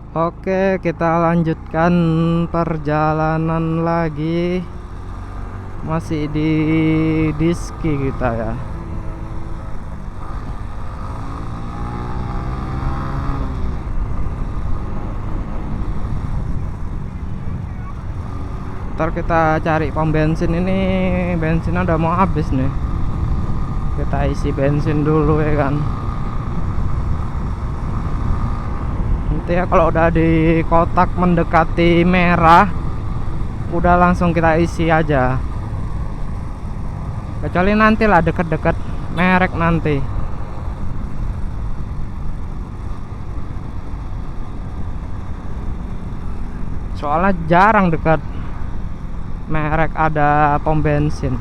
Oke, kita lanjutkan perjalanan lagi. Masih di Diski kita ya. Ntar kita cari pom bensin, ini bensinnya udah mau habis nih. Kita isi bensin dulu ya kan. Nanti ya kalau udah di kotak mendekati merah, udah langsung kita isi aja. Kecuali nanti lah deket-deket merek nanti. Soalnya jarang dekat merek ada pom bensin.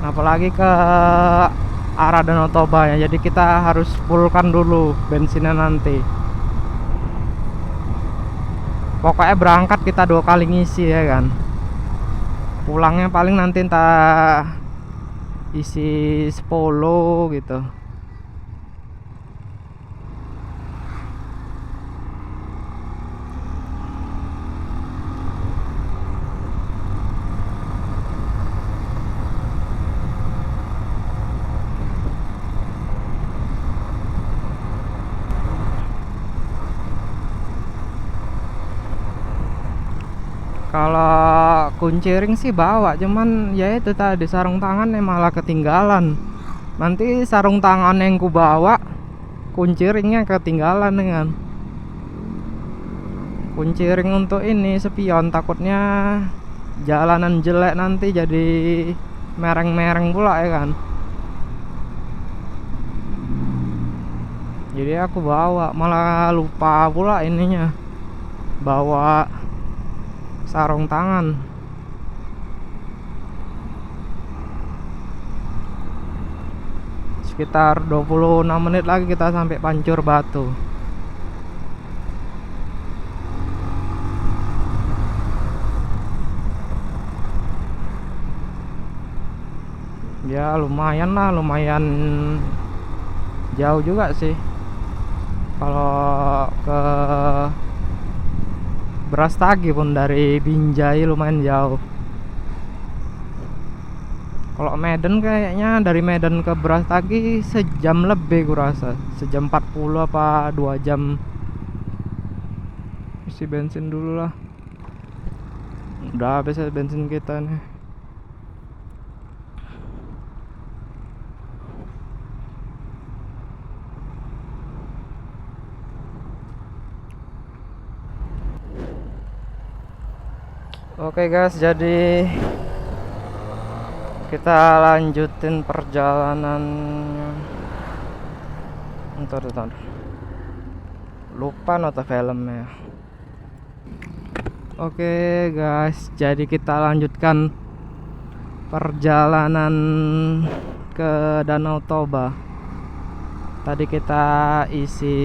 Apalagi ke arah Danau Toba ya. Jadi kita harus fullkan dulu bensinnya nanti. Pokoknya berangkat kita 2 kali ngisi ya kan. Pulangnya paling nanti entah isi 10 gitu. Kalau kunciring sih bawa, cuman ya itu tadi sarung tangannya malah ketinggalan. Nanti sarung tangan yang ku bawa, kunciringnya ketinggalan dengan kunciring untuk ini spion, takutnya jalanan jelek nanti jadi mereng-mereng pula ya kan. Jadi aku bawa, malah lupa pula ininya, bawa sarung tangan. Sekitar 26 menit lagi kita sampai Pancur Batu. Ya lumayan lah, lumayan jauh juga sih. Kalau ke Brastagi pun dari Binjai lumayan jauh. Kalau Medan kayaknya dari Medan ke Brastagi sejam lebih kurasa. Sejam 40 apa 2 jam. Isi bensin dulu lah. Udah habis bensin kita nih. Oke guys, jadi kita lanjutin perjalanan. Ntar. Lupa nota filmnya. Oke guys, jadi kita lanjutkan perjalanan ke Danau Toba. Tadi kita isi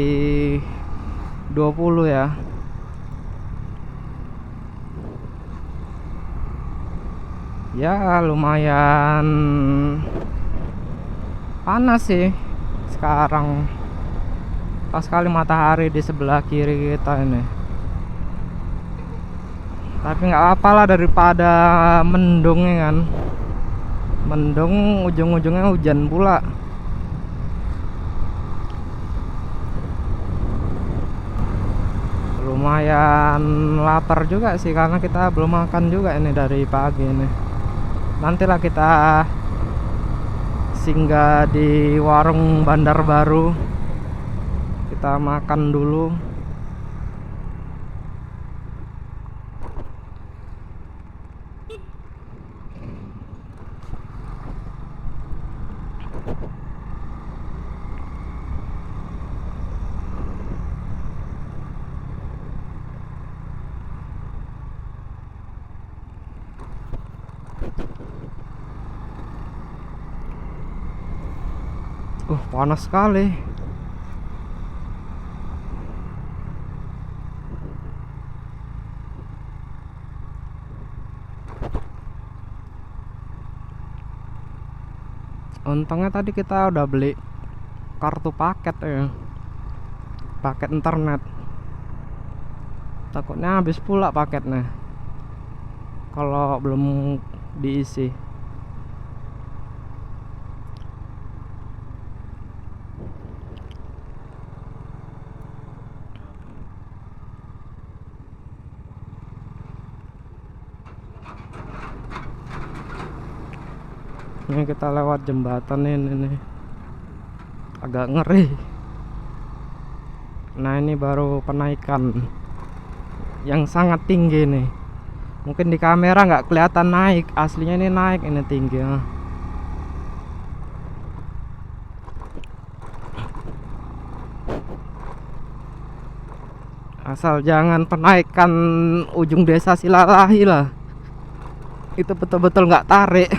20 ya. Ya lumayan panas sih sekarang. Pas kali matahari di sebelah kiri kita ini. Tapi nggak apa-apa lah daripada mendung ya kan. Mendung ujung-ujungnya hujan pula. Lumayan lapar juga sih karena kita belum makan juga ini dari pagi ini. Nantilah kita singgah di warung Bandar Baru. Kita makan dulu. Panas sekali. Untungnya tadi kita udah beli kartu paket ya. paket internet. Takutnya habis pula paketnya kalau belum diisi. Ini kita lewat jembatan ini nih. Agak ngeri. Nah ini baru penaikan yang sangat tinggi nih. Mungkin di kamera nggak kelihatan naik, aslinya ini naik, ini tinggi ya. Asal jangan penaikan ujung desa Silalahi lah. Itu betul-betul nggak tarik.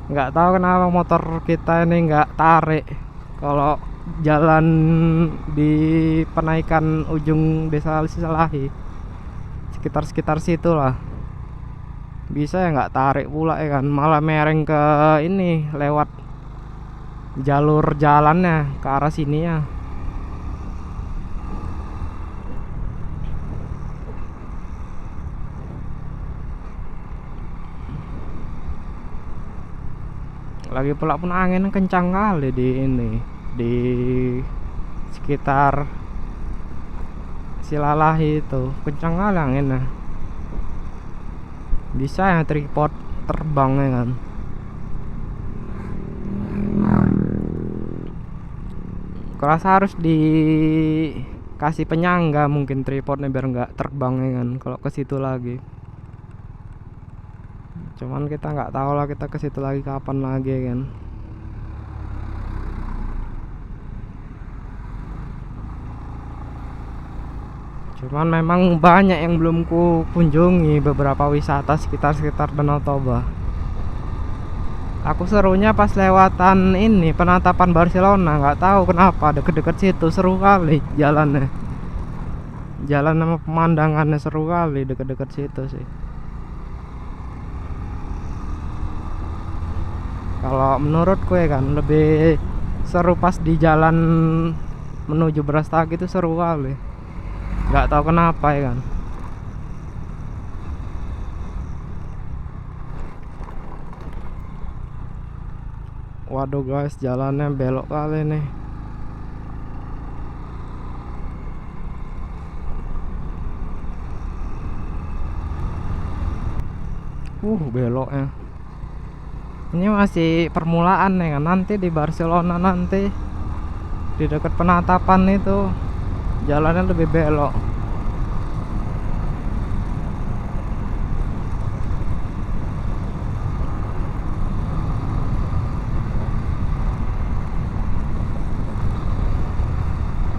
Nggak tahu kenapa motor kita ini nggak tarik kalau jalan di penaikan ujung desa Silalahi, sekitar situ lah. Bisa ya nggak tarik pula ya kan, malah mereng ke ini lewat jalur jalannya ke arah sini ya. Lagi pula pun angin kencang kali di ini, di sekitar Silalahi itu kencang kali anginnya. Bisa ya tripod terbang ya kan. Kerasa harus dikasih penyangga mungkin tripodnya biar nggak terbang ya kan kalau ke situ lagi. Cuman kita nggak tahu lah kita ke situ lagi kapan lagi ya kan. Cuman memang banyak yang belum ku kunjungi, beberapa wisata sekitar Danau Toba. Aku serunya pas lewatan ini penatapan Barcelona, nggak tahu kenapa deket-deket situ seru kali jalannya. Jalan sama pemandangannya seru kali deket-deket situ sih. Kalau menurutku ya kan lebih seru pas di jalan menuju Brastagi itu seru kali. Nggak tahu kenapa ya kan. Waduh guys, jalannya belok kali nih. Beloknya. Ini masih permulaan nih kan. Nanti di Barcelona nanti di dekat penatapan itu jalannya lebih belok.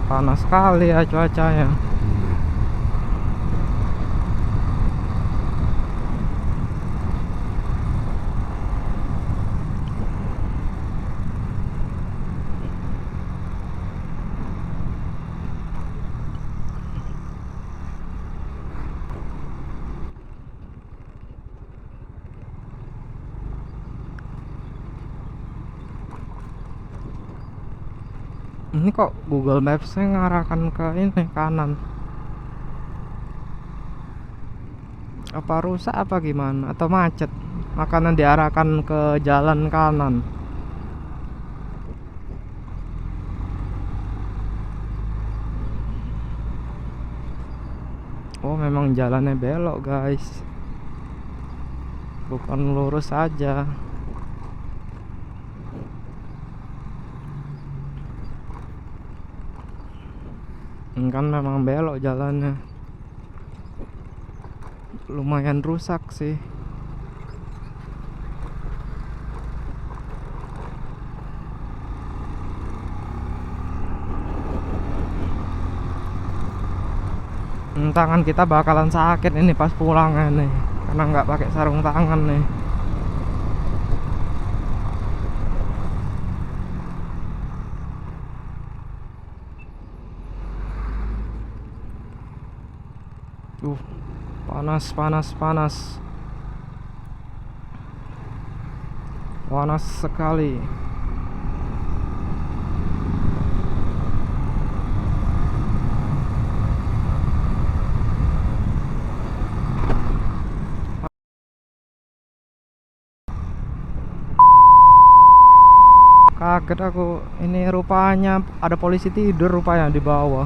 Panas sekali ya cuacanya. Ini kok Google Maps-nya ngarahkan ke ini kanan. Apa rusak apa gimana? Atau macet? Makanya diarahkan ke jalan kanan. Oh, memang jalannya belok, guys. Bukan lurus saja. Kan memang belok jalannya. Lumayan rusak sih. Tangan kita bakalan sakit ini pas pulang nih, karena nggak pakai sarung tangan nih. Panas panas sekali. kaget aku. Ini rupanya ada polisi tidur rupanya di bawah.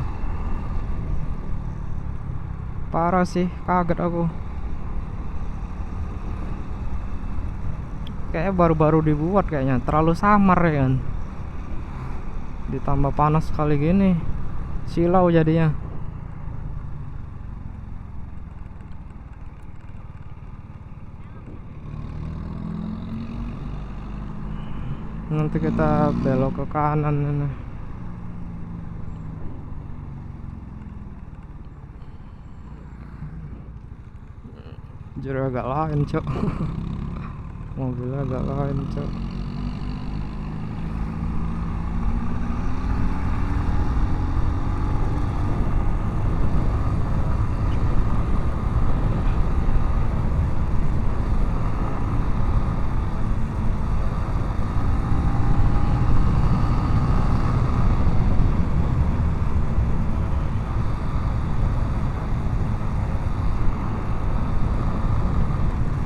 Parah sih, kaget aku. Kayaknya baru-baru dibuat kayaknya, terlalu samar ya kan. Ditambah panas sekali gini, silau jadinya. Nanti kita belok ke kanan ini. Jadi agak lain cok. Mobilnya agak lain cok.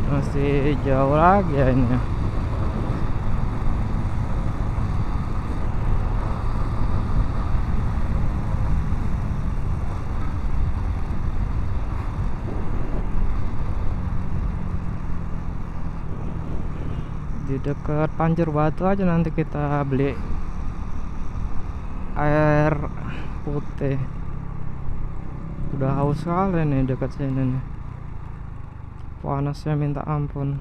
Masih jauh lagi ya ini ya. Di dekat Pancur Batu aja nanti kita beli air putih. Udah haus sekali nih dekat sini nih. Panasnya minta ampun.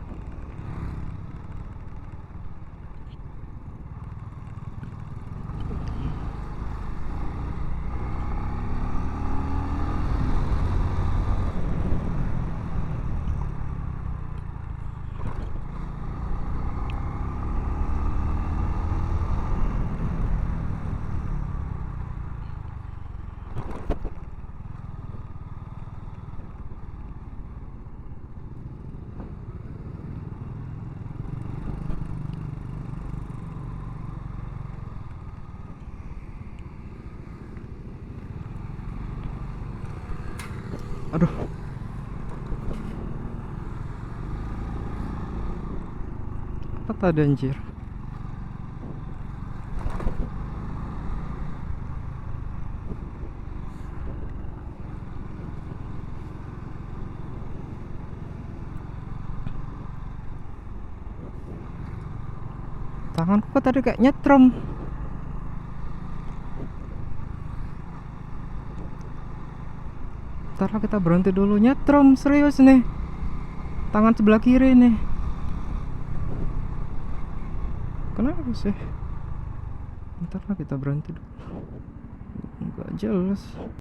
Aduh. Apa tadi anjir? Tanganku kok tadi kayak nyetrum. Ntar kita berhenti dulu, nyetrum serius nih. Tangan sebelah kiri nih. Kenapa sih? Ntar kita berhenti dulu. Nggak jelas.